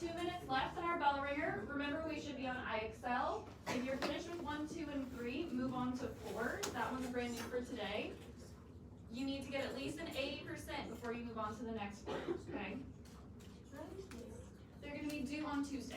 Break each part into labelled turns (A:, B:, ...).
A: 2 minutes left on our bell ringer. Remember, we should be on IXL. If you're finished with 1, 2, and 3, move on to 4. That one's brand new for today. You need to get at least an 80% before you move on to the next one, okay? They're going to be due on Tuesday.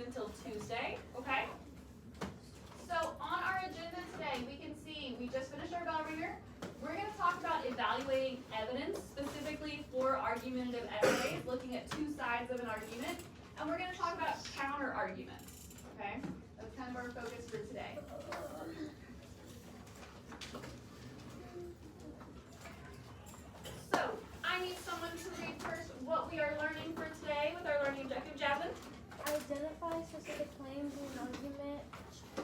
A: Until Tuesday, okay? So on our agenda today, we can see we just finished our bell ringer. We're going to talk about evaluating evidence, specifically for argumentative essays, looking at two sides of an argument, and we're going to talk about counter arguments, okay? That's kind of our focus for today. So I need someone to read first what we are learning for today with our learning objective. Jasmine?
B: Identify specific claims in an argument.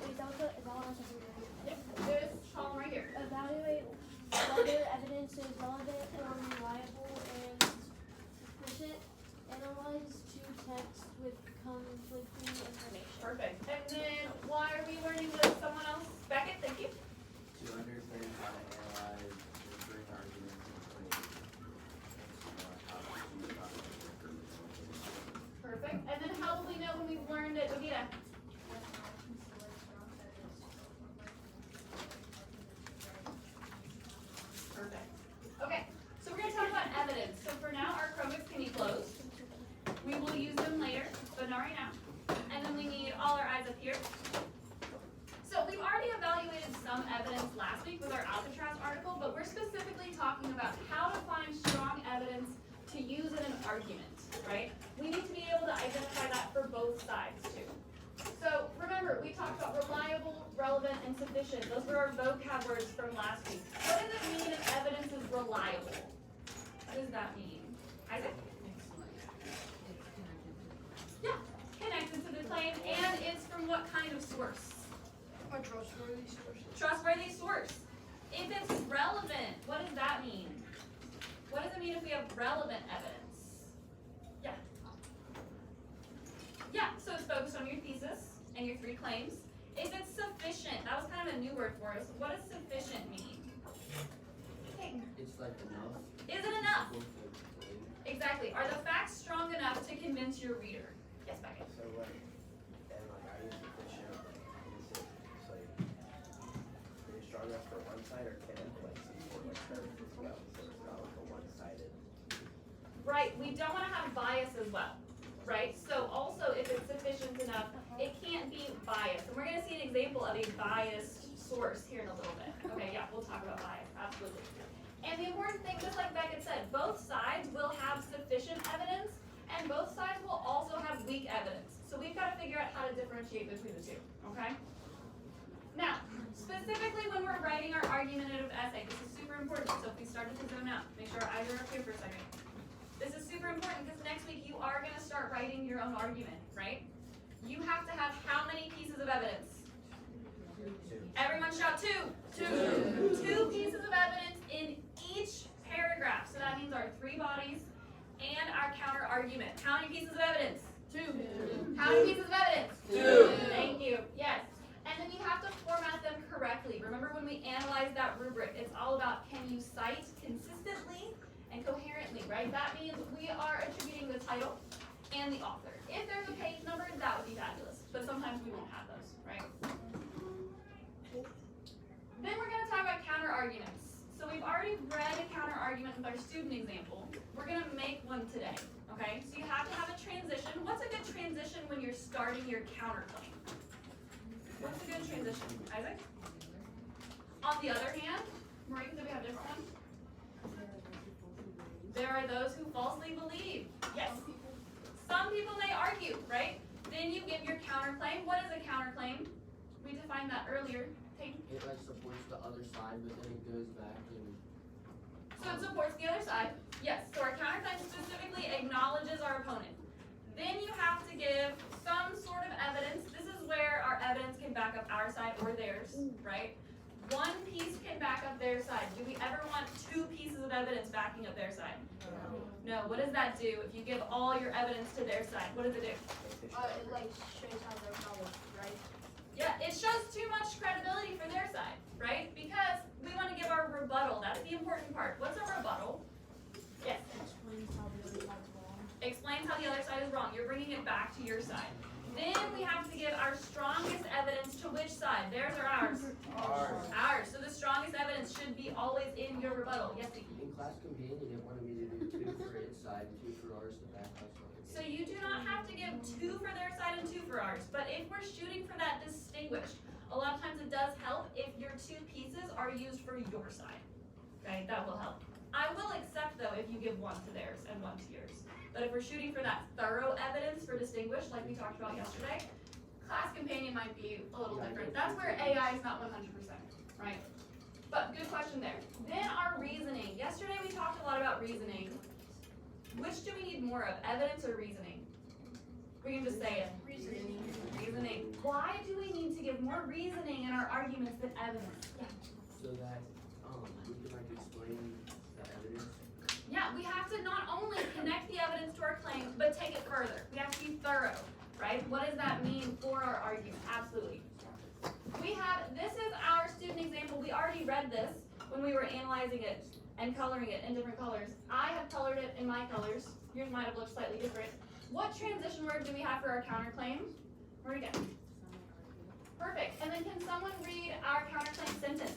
B: Is that what I'm supposed to do?
A: Yep. This column right here.
B: Evaluate whether evidence is relevant or reliable and sufficient. Analyze two texts with conflicting information.
A: Perfect. And then why are we learning with someone else? Beckett, thank you.
C: To understand how to analyze differing arguments and claims.
A: Perfect. And then how will we know when we've learned it, Davida? Perfect. Okay, so we're going to talk about evidence. So for now, our Chromebooks can be closed. We will use them later, but not right now. And then we need all our eyes up here. So we've already evaluated some evidence last week with our Alcatraz article, but we're specifically talking about how to find strong evidence to use in an argument, right? We need to be able to identify that for both sides too. So remember, we talked about reliable, relevant, and sufficient. Those were our vocab words from last week. What does it mean if evidence is reliable? What does that mean? Isaac? Yeah, connected to the claim, and it's from what kind of source?
D: A trustworthy source.
A: Trustworthy source. If it's relevant, what does that mean? What does it mean if we have relevant evidence? Yeah. Yeah, so it's focused on your thesis and your 3 claims. If it's sufficient, that was kind of a new word for us. What does sufficient mean? Okay.
C: It's like enough.
A: Is it enough? Exactly. Are the facts strong enough to convince your reader? Yes, Beckett.
C: So like, and like I use sufficient, is it strong enough for one side, or can it like support like terms as well, so it's not like a one-sided?
A: Right, we don't want to have bias as well, right? So also, if it's sufficient enough, it can't be biased. And we're going to see an example of a biased source here in a little bit. Okay, yeah, we'll talk about bias, absolutely. And the important thing, just like Beckett said, both sides will have sufficient evidence, and both sides will also have weak evidence. So we've got to figure out how to differentiate between the two, okay? Now, Specifically when we're writing our argumentative essay, this is super important. So if we started to zone out, make sure our eyes are up here for a second. This is super important because next week you are going to start writing your own argument, right? You have to have how many pieces of evidence? Everyone shout two. Two pieces of evidence in each paragraph. So that means our three bodies and our counter argument. How many pieces of evidence? Two. How many pieces of evidence? Two. Thank you. Yes. And then you have to format them correctly. Remember when we analyzed that rubric, it's all about can you cite consistently and coherently, right? That means we are attributing the title and the author. If there's a page number, that would be fabulous. But sometimes we won't have those, right? Then we're going to talk about counter arguments. So we've already read a counter argument with our student example. We're going to make one today, okay? So you have to have a transition. What's a good transition when you're starting your counterclaim? What's a good transition? Isaac? On the other hand, Maureen, do we have a different one? There are those who falsely believe. Yes. Some people may argue, right? Then you give your counterclaim. What is a counterclaim? We defined that earlier. Peyton?
E: It like supports the other side, but then it goes back and.
A: So it supports the other side. Yes. So our counterclaim specifically acknowledges our opponent. Then you have to give some sort of evidence. This is where our evidence can back up our side or theirs, right? One piece can back up their side. Do we ever want two pieces of evidence backing up their side? No. What does that do if you give all your evidence to their side? What does it do?
D: It like shows how they're powerful, right?
A: Yeah, it shows too much credibility for their side, right? Because we want to give our rebuttal. That's the important part. What's a rebuttal? Yes.
B: Explains how the other side's wrong.
A: Explains how the other side is wrong. You're bringing it back to your side. Then we have to give our strongest evidence to which side? Theirs or ours? Ours. So the strongest evidence should be always in your rebuttal. Yes, Steve?
E: In class companion, it wanted me to do 2 for its side, 2 for ours to back us up.
A: So you do not have to give 2 for their side and 2 for ours. But if we're shooting for that distinguished, a lot of times it does help if your 2 pieces are used for your side. Okay, that will help. I will accept though if you give 1 to theirs and 1 to yours. But if we're shooting for that thorough evidence for distinguished, like we talked about yesterday, class companion might be a little different. That's where AI is not 100%, right? But good question there. Then our reasoning. Yesterday we talked a lot about reasoning. Which do we need more of, evidence or reasoning? We can just say it. Reasoning. Why do we need to give more reasoning in our arguments than evidence? Yeah.
E: So that we can like explain the evidence.
A: Yeah, we have to not only connect the evidence to our claim, but take it further. We have to be thorough, right? What does that mean for our argument? Absolutely. This is our student example. We already read this when we were analyzing it and coloring it in different colors. I have colored it in my colors. Yours might have looked slightly different. What transition word do we have for our counterclaim? Where do we go? Perfect. And then can someone read our counterclaim sentence?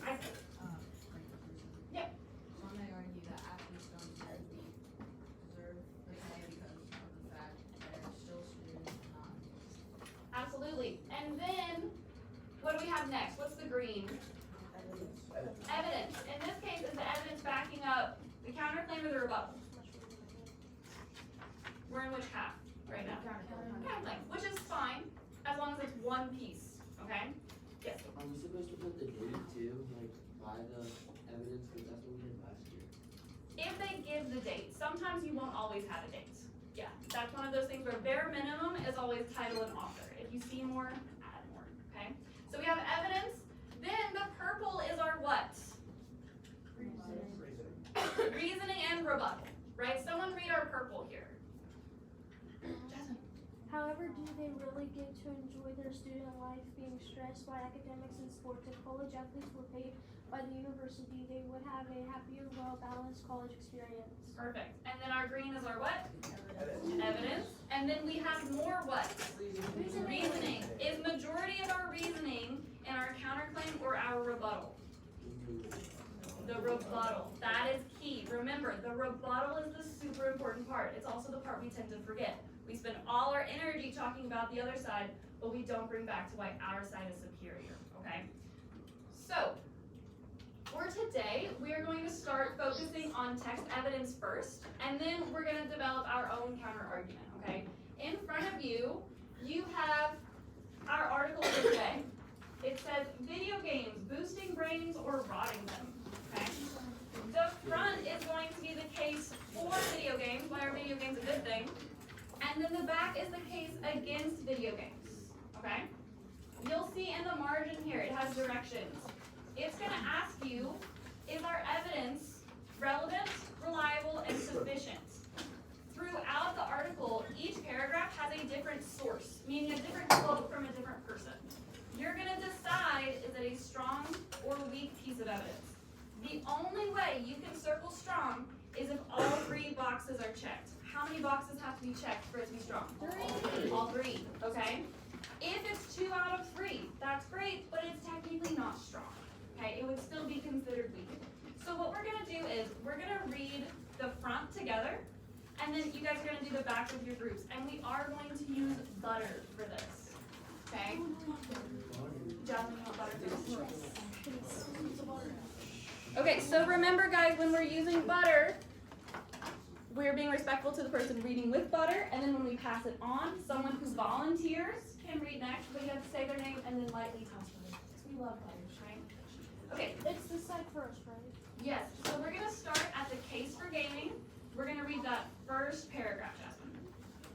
A: Yep.
F: Some may argue that athletes don't deserve the claim because of the fact that they're still students and not.
A: Absolutely. And then, what do we have next? What's the green? Evidence. In this case, is the evidence backing up the counterclaim or the rebuttal? We're in which half right now? Counterclaim, which is fine, as long as it's one piece, okay? Yes?
E: Are we supposed to put the date too, like by the evidence, because that's what we did last year?
A: If they give the date, sometimes you won't always have a date. Yeah, that's one of those things where bare minimum is always title and author. If you see more, add more, okay? So we have evidence, then the purple is our what? Reasoning and rebuttal, right? Someone read our purple here.
B: However, do they really get to enjoy their student life being stressed by academics and sports? If college athletes were paid by the university, they would have a happier, well-balanced college experience.
A: Perfect. And then our green is our what? Evidence. And then we have more what? Reasoning. Is majority of our reasoning in our counterclaim or our rebuttal? The rebuttal. That is key. Remember, the rebuttal is the super important part. It's also the part we tend to forget. We spend all our energy talking about the other side, but we don't bring back to why our side is superior, okay? So, for today, we are going to start focusing on text evidence first, and then we're going to develop our own counter argument, okay? In front of you, you have our article for today. It says, video games or rotting them, okay? The front is going to be the case for video games. Why are video games a good thing? And then the back is the case against video games, okay? You'll see in the margin here, it has directions. It's gonna ask you, is our evidence relevant, reliable, and sufficient? Throughout the article, each paragraph has a different source, meaning a different quote from a different person. You're gonna decide, is it a strong or weak piece of evidence? The only way you can circle strong is if all 3 boxes are checked. How many boxes have to be checked for it to be strong?
B: 3.
A: All 3, okay? If it's 2 out of 3, that's great, but it's technically not strong, okay? It would still be considered weak. So what we're gonna do is, we're gonna read the front together, and then you guys are gonna do the back with your groups, and we are going to use butter for this, okay? Jasmine, you want butter for this? Okay, so remember guys, when we're using butter, we're being respectful to the person reading with butter, and then when we pass it on, someone who volunteers can read next, but you have to say their name and then lightly toss butter, because we love butter, right? Okay,
B: It's the side first, right?
A: yes, so we're gonna start at the case for gaming. We're gonna read that first paragraph, Jasmine.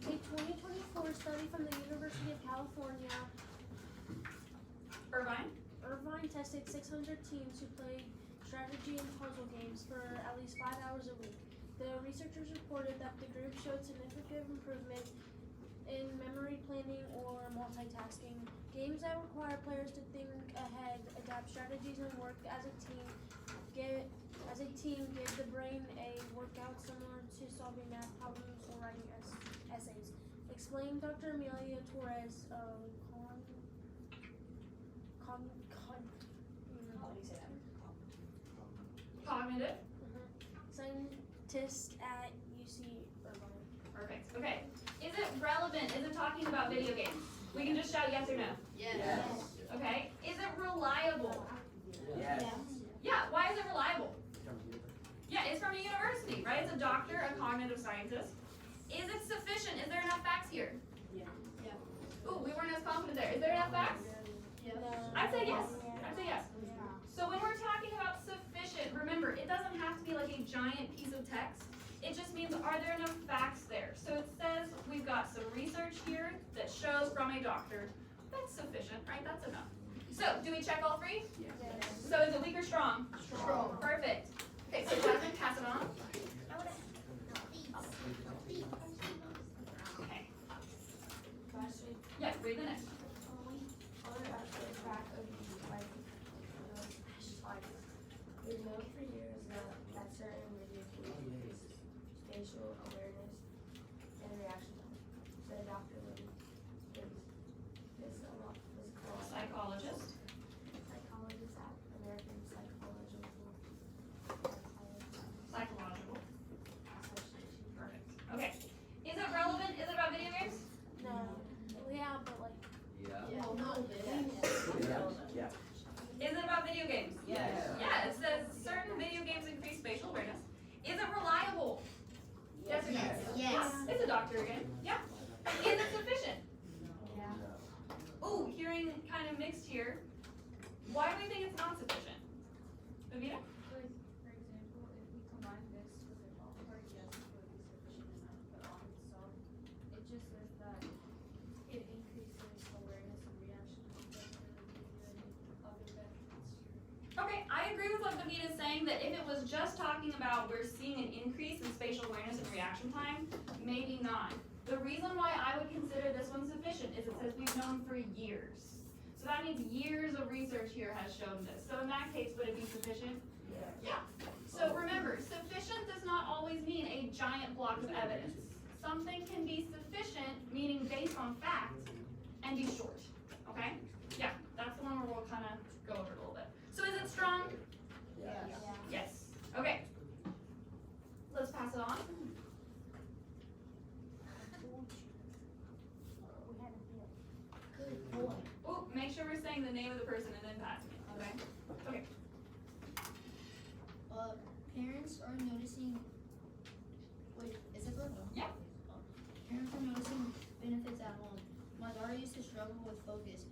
B: A 2024 study from the University of California, Irvine tested 600 teams who played strategy and puzzle games for at least 5 hours a week. The researchers reported that the group showed significant improvement in memory planning or multitasking. Games that require players to think ahead, adapt strategies, and work as a team give the brain a workout similar to solving math problems or writing essays. Explained Dr. Amelia Torres of
A: Cognitive.
B: Scientist at UC Irvine.
A: Perfect. Okay. Is it relevant? Is it talking about video games? We can just shout yes or no.
F: Yes.
A: Okay. Is it reliable?
C: Yes.
A: Yeah. Why is it reliable? Yeah, it's from a university, right? It's a doctor, a cognitive scientist. Is it sufficient? Is there enough facts here?
F: Yeah.
A: Ooh, we weren't as confident there. Is there enough facts?
F: Yes.
A: I'd say yes. I'd say yes. So when we're talking about sufficient, remember, it doesn't have to be like a giant piece of text. It just means, are there enough facts there? So it says we've got some research here that shows from a doctor. That's sufficient, right? That's enough. So, do we check all 3?
C: Yes.
A: So is it weak or strong?
F: Strong.
A: Perfect. Okay, so Jasmine, pass it on. Okay. Yeah, read the next one.
G: We've known for years that certain video games increase spatial awareness and reaction time. So the doctor would
A: Psychologist.
G: psychologist at American Psychological
A: Psychological.
G: Association.
A: Perfect. Okay. Is it relevant? Is it about video games?
B: No. Yeah, but like,
E: Yeah.
F: A little bit.
C: Yeah.
A: Is it about video games?
F: Yes.
A: Yeah, it says certain video games increase spatial awareness. Is it reliable? Yes or no?
F: Yes.
A: It's a doctor again. Yeah. Is it sufficient?
G: Yeah.
A: Ooh, hearing kind of mixed here. Why do we think it's not sufficient? Avita?
H: For example, if we combine mixed with a long part, yes, it would be sufficient enough, but on its own, it just says that it increases awareness and reaction. It doesn't really give you any other benefits.
A: Okay, I agree with what Avita is saying, that if it was just talking about we're seeing an increase in spatial awareness and reaction time, maybe not. The reason why I would consider this one sufficient is it says we've known for years. So that means years of research here has shown this. So in that case, would it be sufficient? Yeah. So remember, sufficient does not always mean a giant block of evidence. Something can be sufficient, meaning based on fact, and be short. Okay? Yeah, that's the one where we'll kind of go over it a little bit. So is it strong? Yes. Okay. Let's pass it on.
G: Good boy.
A: Ooh, make sure we're saying the name of the person and then passing it. Okay? Okay.
D: Parents are noticing. Wait, is it good?
A: Yeah.
D: Parents are noticing benefits at home. My daughter used to struggle with focus,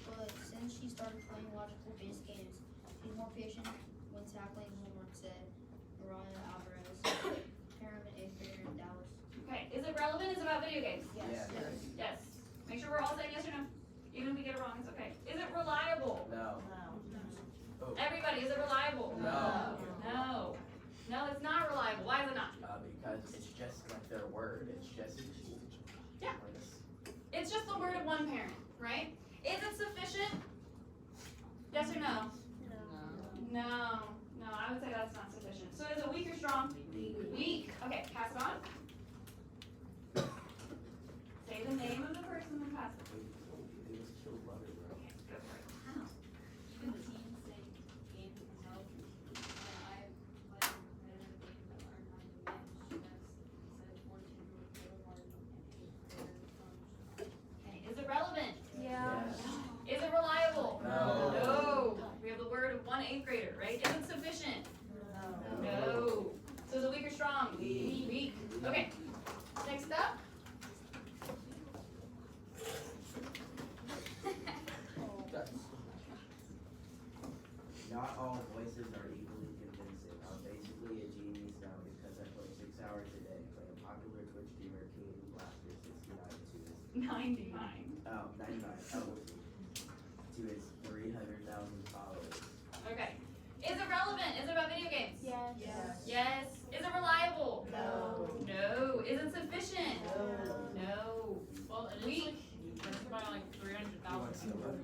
D: but since she started playing logical based games, she's more patient when tackling homework, said Mariah Alvarez, parent of an 8th grader in Dallas.
A: Okay, is it relevant? Is it about video games?
C: Yes.
A: Yes. Make sure we're all saying yes or no. Even if we get it wrong, it's okay. Is it reliable?
C: No.
A: Everybody, is it reliable?
C: No.
A: No. No, it's not reliable. Why is it not?
C: Because it's just like their word. It's just.
A: Yeah. It's just the word of one parent, right? Is it sufficient? Yes or no? No. No, I would say that's not sufficient. So is it weak or strong? Weak. Okay, pass it on. Say the name of the person and pass it. Okay, go for it.
H: Even the teams say game itself, I play competitive games that are 9 to manage. That's 14 year old and 8th grader.
A: Okay, is it relevant?
B: Yeah.
A: Is it reliable?
C: No.
A: No. We have the word of one 8th grader, right? Is it sufficient? No. So is it weak or strong? Weak. Okay. Next up.
C: Not all voices are equally convincing. I'm basically a genius now because I play 6 hours a day playing popular Twitch streamer King Blaster 69 to his
A: 99.
C: 99 to his 300,000 followers.
A: Okay. Is it relevant? Is it about video games?
B: Yes.
A: Yes. Is it reliable?
G: No.
A: No. Is it sufficient? No.
I: Well, it is
A: Weak.
I: confirmed by like 300,000 people.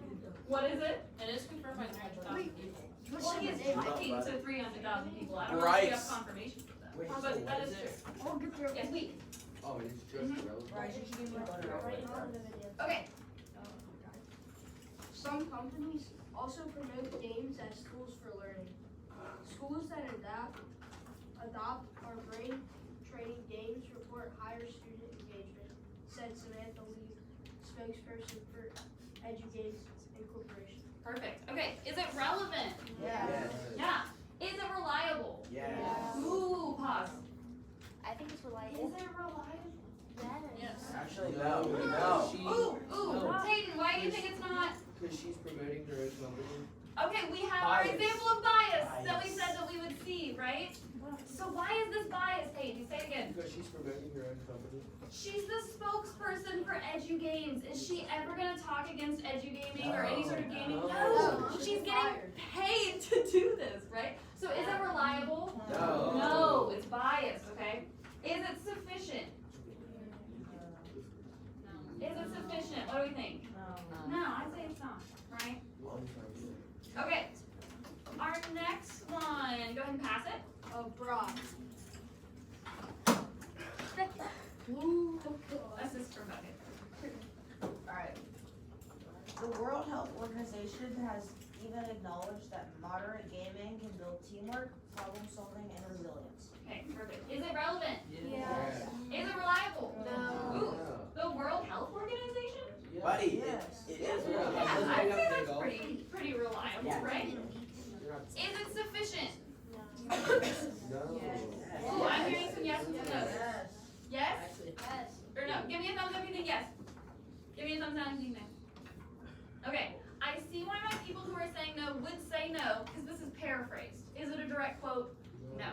A: What is it?
I: It is confirmed by 300,000 people.
A: Well, he's talking to 300,000 people. I don't know if we have confirmation for that.
E: Wait, so
A: But
E: what
A: that
E: is
A: is
E: it?
A: true. Yes, weak.
E: Oh, it's just
A: Mhm.
E: relevant.
G: Right, you should give me butter.
B: Right on the video.
A: Okay.
J: Some companies also promote games as tools for learning. Schools that adopt our brain training games report higher student engagement, said Samantha Lee, spokesperson for EduGames Incorporation.
A: Perfect. Okay. Is it relevant?
C: Yes.
A: Yeah. Is it reliable?
C: Yes.
A: Ooh, pause.
B: I think it's
A: Is
B: reliable.
A: it reliable?
I: Yes.
C: Actually,
E: No.
C: no.
E: She-
A: Ooh,
E: No.
A: Tayden, why do you think it's not?
E: Because she's promoting her own company.
A: Okay, we have our
C: Bias.
A: example of bias that we
C: Bias.
A: said that we would see, right? So why is this bias, Tayden? Say it again.
E: Because she's promoting her own company.
A: She's the spokesperson for EduGames. Is she ever gonna talk against EduGaming or any sort of gaming? No. She's getting paid to do this, right? So is it reliable?
C: No.
A: No, it's biased, okay? Is it sufficient? Is it sufficient? What do we think? No, I'd say it's not, right? Okay. Our next one, go ahead and pass it.
J: Broad.
A: This is from Bucket.
K: Alright. The World Health Organization has even acknowledged that moderate gaming can build teamwork, problem solving, and resilience.
A: Okay, perfect. Is it relevant?
B: Yes.
A: Is it reliable?
B: No.
A: Ooh, the World Health Organization?
C: Buddy,
K: Yes.
C: it is.
E: Yeah.
A: Yeah,
C: reliable.
A: I'd say that's pretty reliable,
C: Yeah.
A: right?
E: You're not.
A: Is it sufficient?
E: No.
A: Ooh, I'm hearing some yeses and nos. Yes?
D: Yes.
A: Or no? Give me a thumbs up if you think yes. Give me a thumbs down if you think no. Okay, I see why my people who are saying no would say no, because this is paraphrased. Is it a direct quote? No.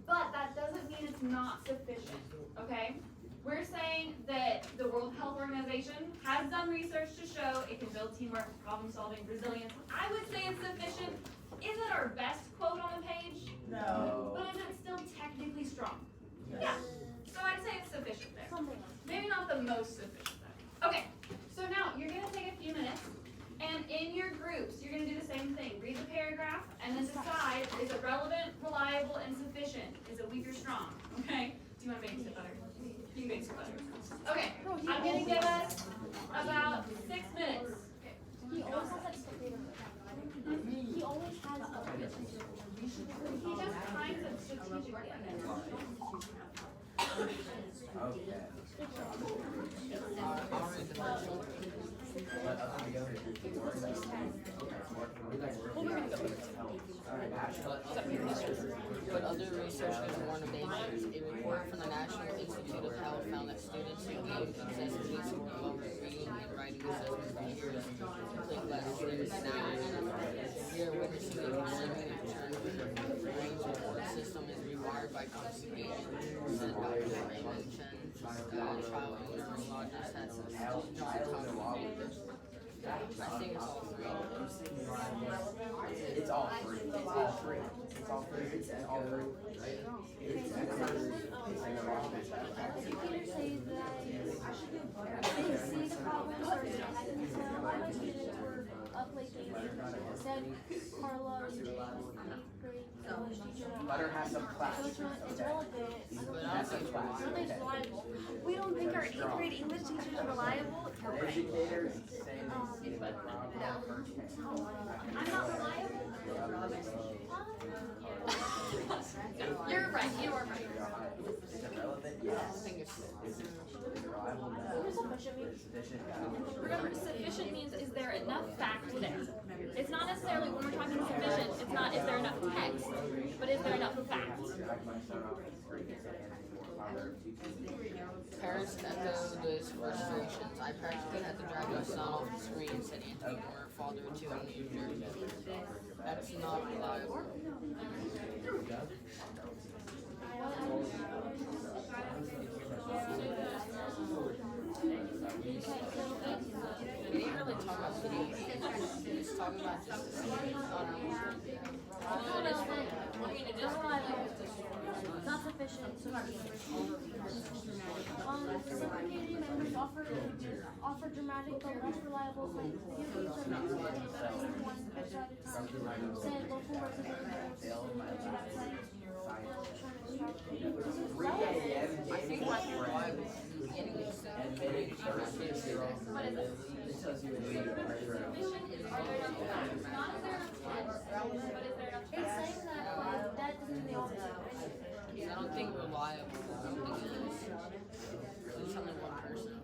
A: But that doesn't mean it's not sufficient, okay? We're saying that the World Health Organization has done research to show it can build teamwork, problem solving, resilience. I would say it's sufficient. Is it our best quote on the page?
C: No.
A: But is it still technically strong? Yeah. So I'd say it's sufficient there.
B: Something else.
A: Maybe not the most sufficient there. Okay, so now you're gonna take a few minutes, and in your groups, you're gonna do the same thing. Read the paragraph, and then decide, is it relevant, reliable, and sufficient? Is it weak or strong? Okay? Do you wanna babysit butter? You can babysit butter. Okay, I'm gonna give us about 6 minutes.
B: He always has that stuff later. He always has
A: He just kinds of strategically.
C: Okay.
I: But other researchers warn of dangers. A report from the National Institute of Health found that students who gave excessive use of development reading and writing assessment for years complete less than an hour. We are witnessing a system is rewired by computing, said Dr. Raymond Chen, child and neurologist at Johns Hopkins. I think it's all three.
C: It's all free. It's all free. It's all free. It's all free.
B: Educators say that they see the problems are happening. So all my students were up late gaming. Said Carla in 8th grade English teacher.
C: Butter has some class.
B: So it's relevant. I don't
C: Has some class.
B: think it's reliable.
G: We don't think our 8th grade English teachers are reliable. You're right.
C: Educators saying it's like first
A: I'm not reliable. You're right, you are right.
C: Is it relevant?
I: I
C: Yes.
I: think it's
C: Is it reliable?
B: What
C: No.
B: does sufficient mean?
C: Is it sufficient? No.
A: Remember, sufficient means is there enough fact there? It's not necessarily when we're talking sufficient, it's not is there enough text, but is there enough fact?
I: Parents echo those frustrations. I practically had to drag my son off the screen, said Anthony Moore, father of two in New Jersey. That's not reliable. We didn't really talk about video games. We just talking about just the series on our
B: Not sufficient. Some community members offer dramatic but less reliable claims. Video games are not one person at a time. Said local representatives to website.
I: I think my reliable getting it set.
C: And maybe 36-year-old.
A: What is it?
C: It tells you when you are
A: Are there enough facts? Not is there enough text, but is there enough
B: It's
A: facts?
B: saying that, but that doesn't mean the opposite.
I: I don't think reliable. I don't think it is. There's only one person.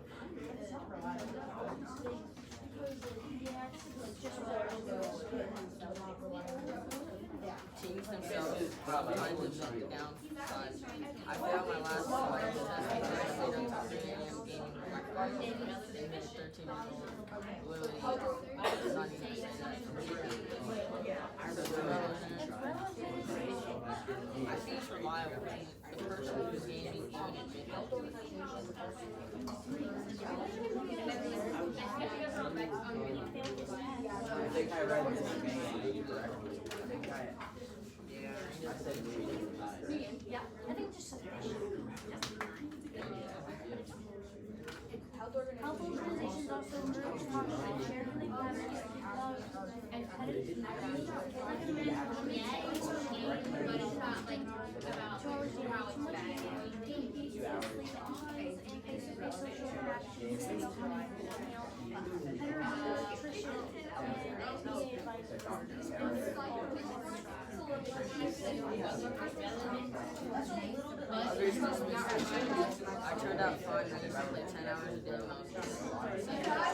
I: Teams themselves probably lives up and down sides. I failed my last flight test because I stayed until 3 a.m. gaming with my friends. They made 13-year-old Lily not even say that. I think it's reliable. The person who's gaming even admitted
C: I think I read this name correctly. I think I said medium.
A: Yeah.
B: I think just health organizations also encourage talking and sharing the patterns and competitive
I: others just I turned out fine. I used to play 10 hours a day when I was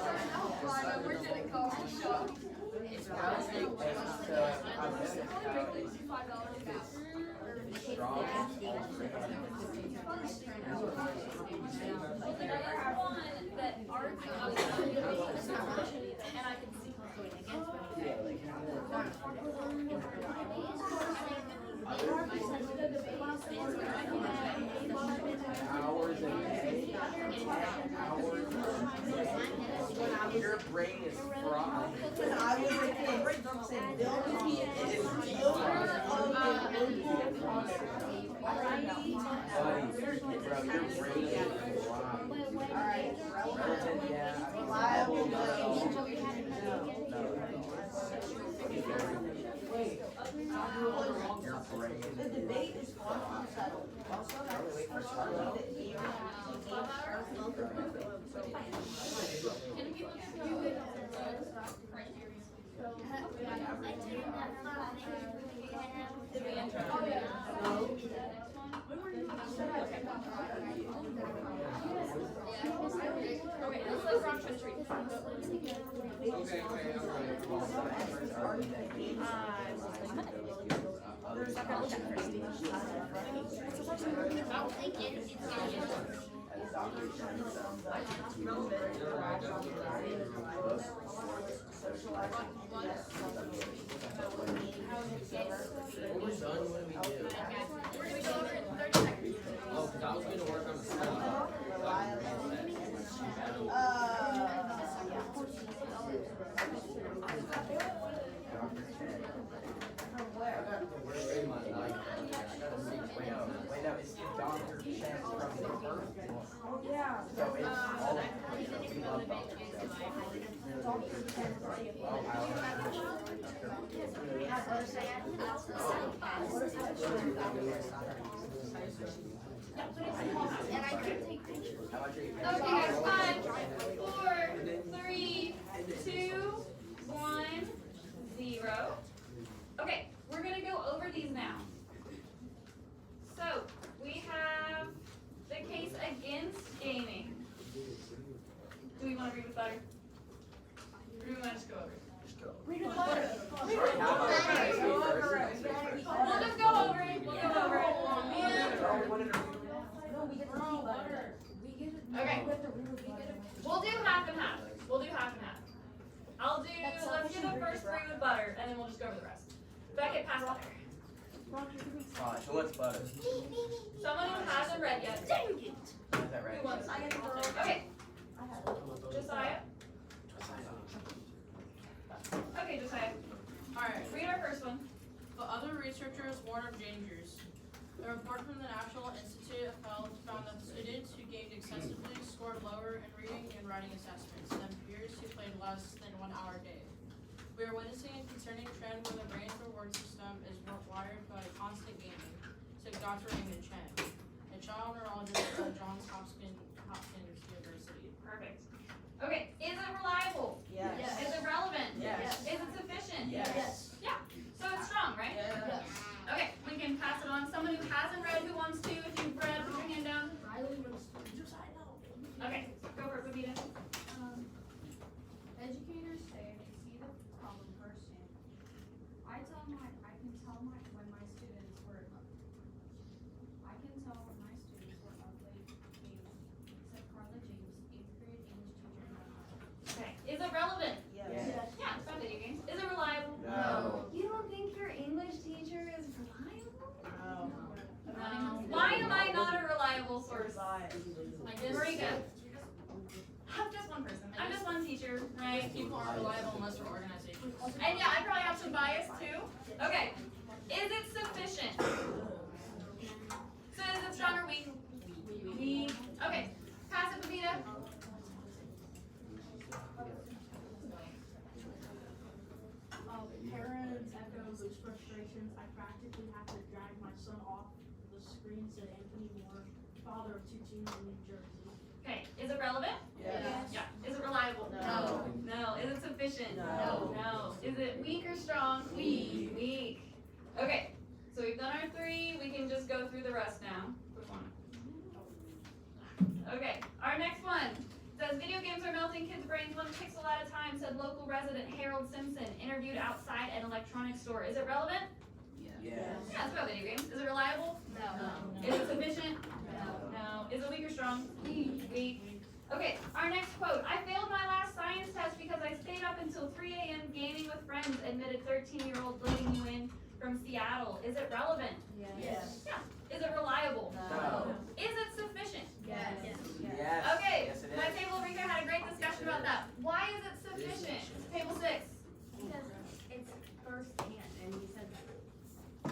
I: it's realistic, but it's not
A: One that argues and I can see.
C: Hours a day. Your brain is fried.
K: When I was a kid, said Bill Cosby is owner of the local
C: Bro, your brain is fried.
K: Alright,
C: Relevant, yeah.
K: reliable, no.
C: Your brain.
K: The debate is on settled. Also, I was frustrated that he
A: Can we look at the criteria? Did we enter? Oh, yeah. Okay, let's look wrong country.
E: When we're done, what do we do?
I: was gonna work on the stuff.
K: From where?
C: Wait, no, it's Dr. Chet from the first one.
K: Oh, yeah.
C: So it's all of them. We love Dr. Chet.
A: Okay, guys, 5, 4, 3, 2, 1, 0. Okay, we're gonna go over these now. So, we have the case against gaming. Do we want to read with butter? Or do we want to just go over it?
K: Read it butter.
A: We'll just go over it. We'll go over it.
K: No, we get to read butter.
A: Okay. We'll do half and half. We'll do half and half. I'll do, let's do the first 3 with butter, and then we'll just go over the rest. Beckett, pass butter.
C: Alright, so what's butter?
A: Someone who hasn't read yet.
C: Is that right?
A: Who wants? Okay. Josiah. Okay, Josiah.
F: Alright,
A: Read our first one.
F: but other researchers warn of dangers. A report from the National Institute of Health found that students who gamed excessively scored lower in reading and writing assessments than peers who played less than 1 hour a day. We are witnessing a concerning trend where the brain's reward system is wired by constant gaming, said Dr. Raymond Chen, a child neurologist at Johns Hopkins University.
A: Perfect. Okay, is it reliable?
K: Yes.
A: Is it relevant?
K: Yes.
A: Is it sufficient?
K: Yes.
A: Yeah. So it's strong, right?
K: Yes.
A: Okay, we can pass it on. Someone who hasn't read, who wants to? If you've read, put your hand down. Okay, go for it, Babita.
H: Educators say they see the problem firsthand. I can tell when my students were up late gaming, said Carla James, 8th grade English teacher in Ohio.
A: Okay, is it relevant?
K: Yes.
A: Yeah, it's about video games. Is it reliable?
C: No.
A: You don't think your English teacher is reliable?
K: No.
A: No. Why am I not a reliable source? Marika. I'm just one person. I'm just one teacher, right?
F: People aren't reliable unless they're organizations.
A: And yeah, I probably have some bias too. Okay. Is it sufficient? So is it strong or weak? Weak. Okay. Pass it, Babita.
L: Parents echo those frustrations. I practically have to drag my son off the screen, said Anthony Moore, father of 2 teams in New Jersey.
A: Okay. Is it relevant?
K: Yes.
A: Yeah. Is it reliable?
K: No.
A: No. Is it sufficient?
K: No.
A: No. Is it weak or strong? Weak. Weak. Okay. So we've done our 3. We can just go through the rest now. Which one? Okay. Our next one says video games are melting kids' brains 1 pixel at a time, said local resident Harold Simpson, interviewed outside an electronics store. Is it relevant?
C: Yes.
A: Yeah, it's about video games. Is it reliable?
H: No.
A: Is it sufficient? No. Is it weak or strong? Weak. Okay, our next quote. I failed my last science test because I stayed up until 3 a.m. gaming with friends, admitted 13-year-old letting you in from Seattle. Is it relevant?
K: Yes.
A: Yeah. Is it reliable?
C: No.
A: Is it sufficient?
K: Yes.
C: Yes.
A: Okay,
C: Yes, it
A: my
C: is.
A: table over here had a great discussion about that. Why is it sufficient? Table 6.
M: Because it's firsthand, and he said that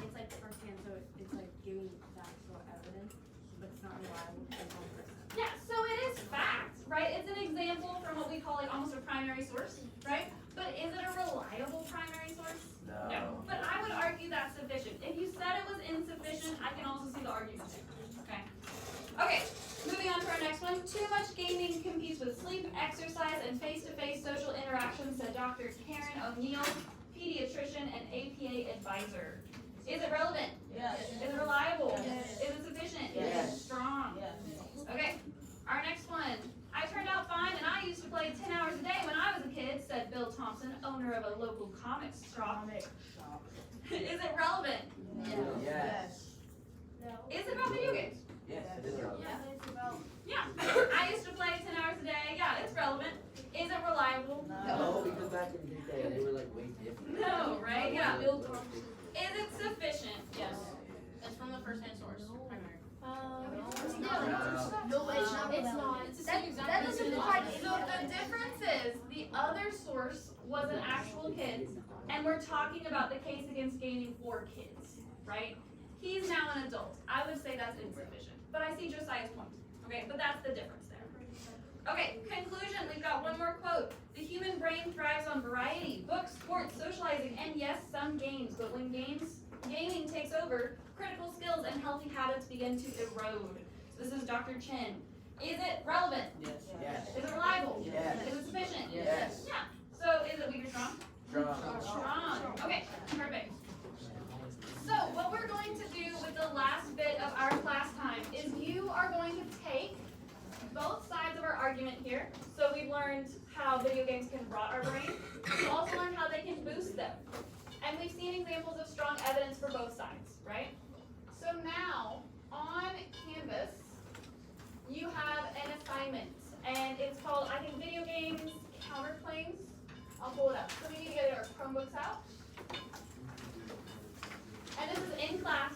M: it's like firsthand, so it's like giving factual evidence, but it's not reliable because one person.
A: Yeah, so it is fact, right? It's an example from what we call like almost a primary source, right? But is it a reliable primary source?
C: No.
A: But I would argue that's sufficient. If you said it was insufficient, I can also see the argument there. Okay. Okay, moving on to our next one. Too much gaming competes with sleep, exercise, and face-to-face social interactions, said Dr. Karen O'Neill, pediatrician and APA advisor. Is it relevant?
K: Yes.
A: Is it reliable?
K: Yes.
A: Is it sufficient?
K: Yes.
A: Strong.
K: Yes.
A: Okay, our next one. I turned out fine and I used to play 10 hours a day when I was a kid, said Bill Thompson, owner of a local comics shop. Is it relevant?
C: Yes.
A: Is it about video games?
C: Yes, it is relevant.
H: It's about
A: Yeah. I used to play 10 hours a day. Yeah, it's relevant. Is it reliable?
E: No, because back in the day, they were like way different.
A: No, right? Yeah.
E: Bill
A: Is it sufficient? Yes.
F: It's from the first-hand source, primary.
A: was an actual kid, and we're talking about the case against gaming for kids, right? He's now an adult. I would say that's insufficient, but I see Josiah's point, okay? But that's the difference there. Okay, conclusion, we've got one more quote. The human brain thrives on variety, books, sports, socializing, and yes, some games, but when gaming takes over, critical skills and healthy habits begin to erode. So this is Dr. Chin. Is it relevant?
C: Yes.
A: Is it reliable?
C: Yes.
A: Is it sufficient?
C: Yes.
A: Yeah. So is it weak or strong?
C: Strong.
A: Strong. Okay, perfect. So what we're going to do with the last bit of our class time is you are going to take both sides of our argument here. So we've learned how video games can rot our brain. We've also learned how they can boost them. And we've seen examples of strong evidence for both sides, right? So now, on Canvas, you have an assignment. And it's called, I think, Video Games Counterclaims. I'll pull it up. So we need to get our Chromebooks out. And this is in class.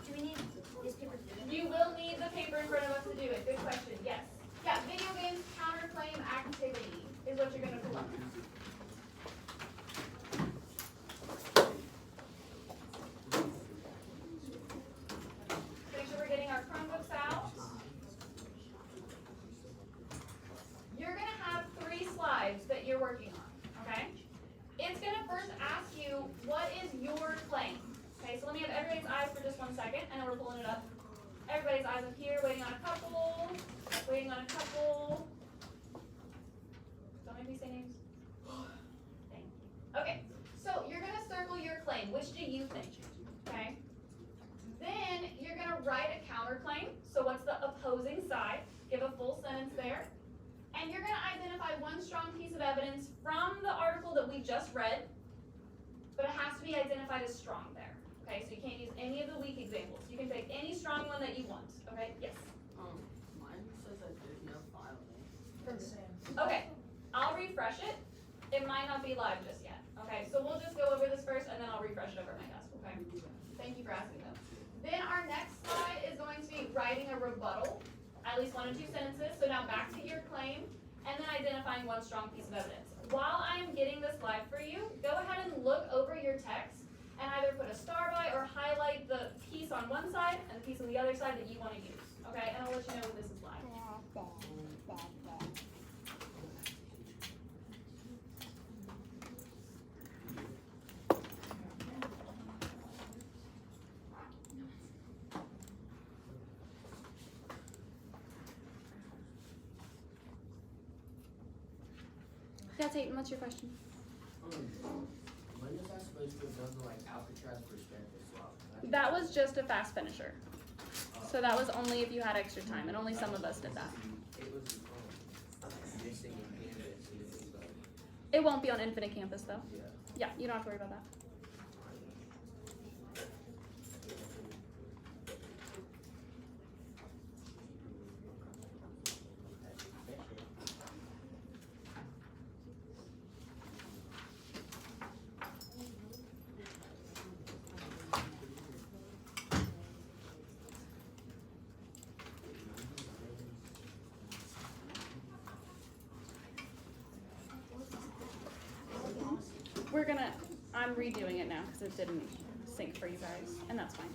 J: Do we need this paper?
A: You will need the paper in front of us to do it. Good question. Yes. Yeah, video games counterclaim activity is what you're going to pull up. Make sure we're getting our Chromebooks out. You're going to have 3 slides that you're working on, okay? It's going to first ask you, what is your claim? Okay, so let me have everybody's eyes for just 1 second, and then we're pulling it up. Everybody's eyes up here, waiting on a couple, waiting on a couple. Don't make me say names. Thank you. Okay, so you're going to circle your claim. Which do you think? Okay. Then you're going to write a counterclaim. So what's the opposing side? Give a full sentence there. And you're going to identify one strong piece of evidence from the article that we just read, but it has to be identified as strong there. Okay, so you can't use any of the weak examples. You can pick any strong one that you want. Okay, yes?
I: Mine says that there's no file name.
A: Okay, I'll refresh it. It might not be live just yet. Okay, so we'll just go over this first and then I'll refresh it over my desk, okay? Thank you for asking though. Then our next slide is going to be writing a rebuttal, at least 1 or 2 sentences. So now back to your claim and then identifying one strong piece of evidence. While I'm getting this live for you, go ahead and look over your text and either put a star by or highlight the piece on one side and the piece on the other side that you want to use. Okay, and I'll let you know when this is live. Yeah, Tate, what's your question?
E: When is that supposed to have done the Alcatraz perspective swap?
A: That was just a fast finisher. So that was only if you had extra time, and only some of us did that.
E: It was missing in Canvas, and it was
A: It won't be on Infinite Campus though.
E: yeah.
A: Yeah, you don't have to worry about that. I'm redoing it now because it didn't sync for you guys, and that's fine.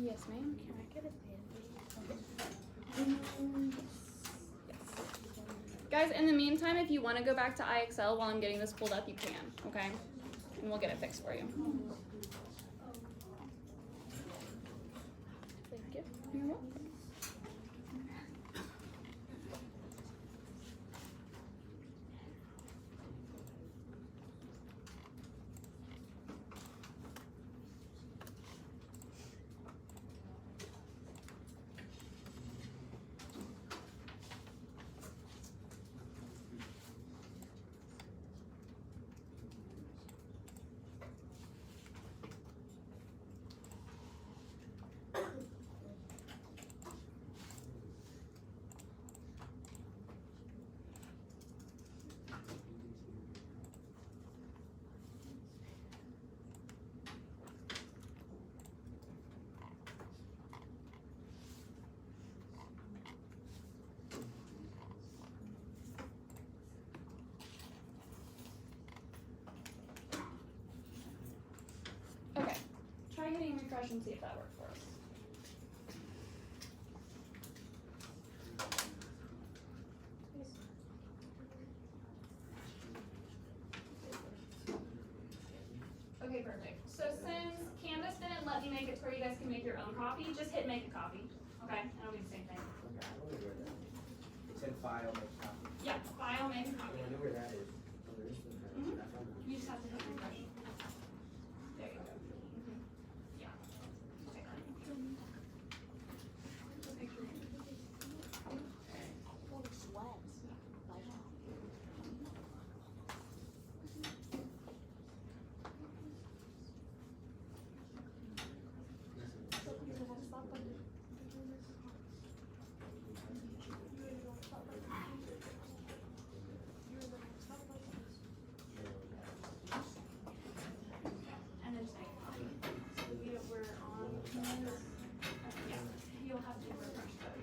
A: Yes, ma'am. Can I get a pen? Yes. Guys, in the meantime, if you want to go back to IXL while I'm getting this pulled up, you can, okay? And we'll get it fixed for you. Thank you. You're welcome. refresh and see if that worked for us. Okay, perfect. So since Canvas didn't let me make it to where you guys can make your own copy, just hit make a copy. Okay, and it'll be the same thing.
C: Okay, I know where that is. It said file, make copy.
A: Yeah, file, make a
C: Oh,
A: copy.
C: I know where that is.
E: Oh, there is the
A: Mhm.
E: I found it.
A: You just have to hit refresh. There you go. Yeah. Okay. And then just make a copy. We're on. Yeah, you'll have to refresh that.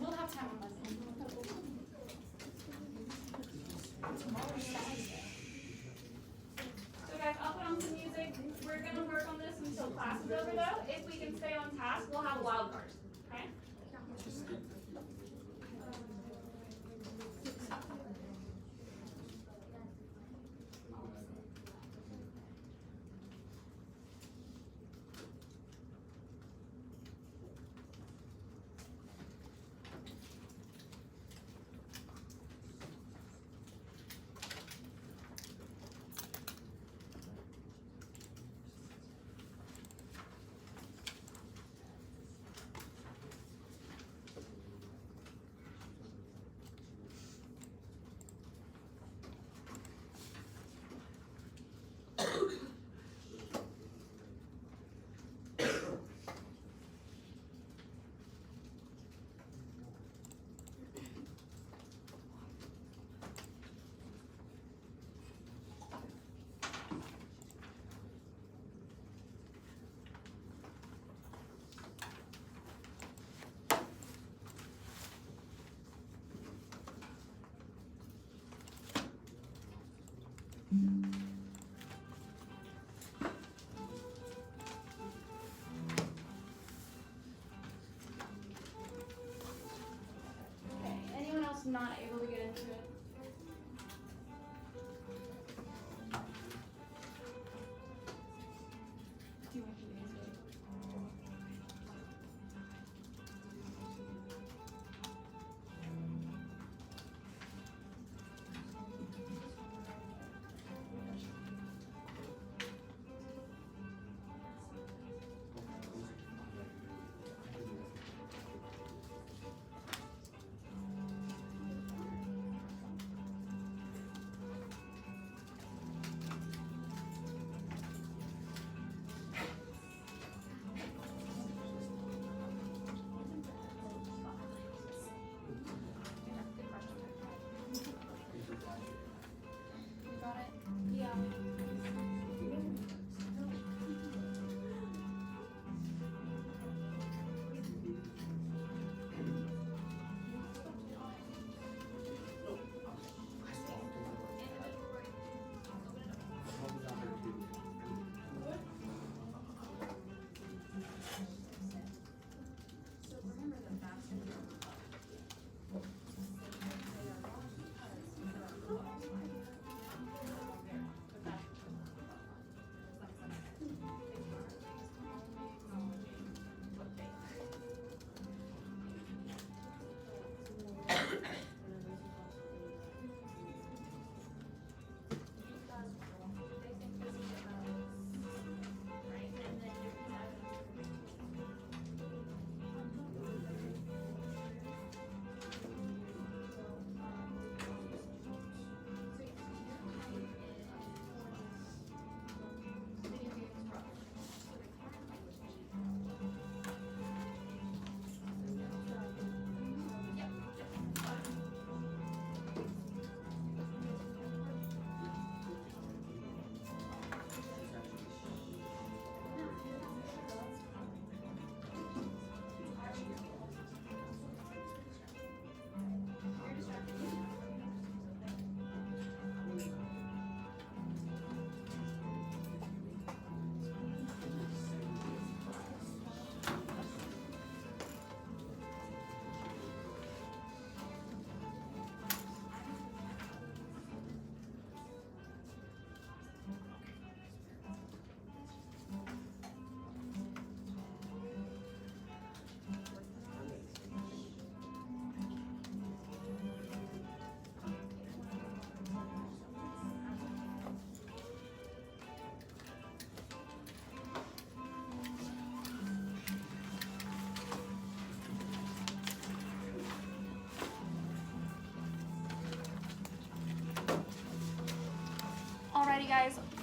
A: We'll have time on Monday. So guys, I'll put on some music. We're gonna work on this until class is over though. If we can stay on task, we'll have a wild card, okay? Okay, anyone else not able to get into it? Do you want to answer it?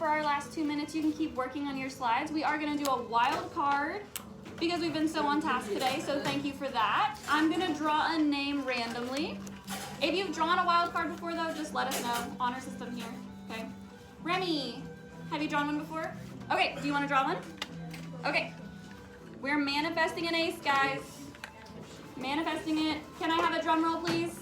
A: for our last 2 minutes, you can keep working on your slides. We are gonna do a wild card because we've been so on task today, so thank you for that. I'm gonna draw a name randomly. If you've drawn a wild card before though, just let us know. Honor system here, okay? Remy, have you drawn one before? Okay, do you wanna draw one? Okay, we're manifesting an ace, guys. Manifesting it. Can I have a drum roll, please?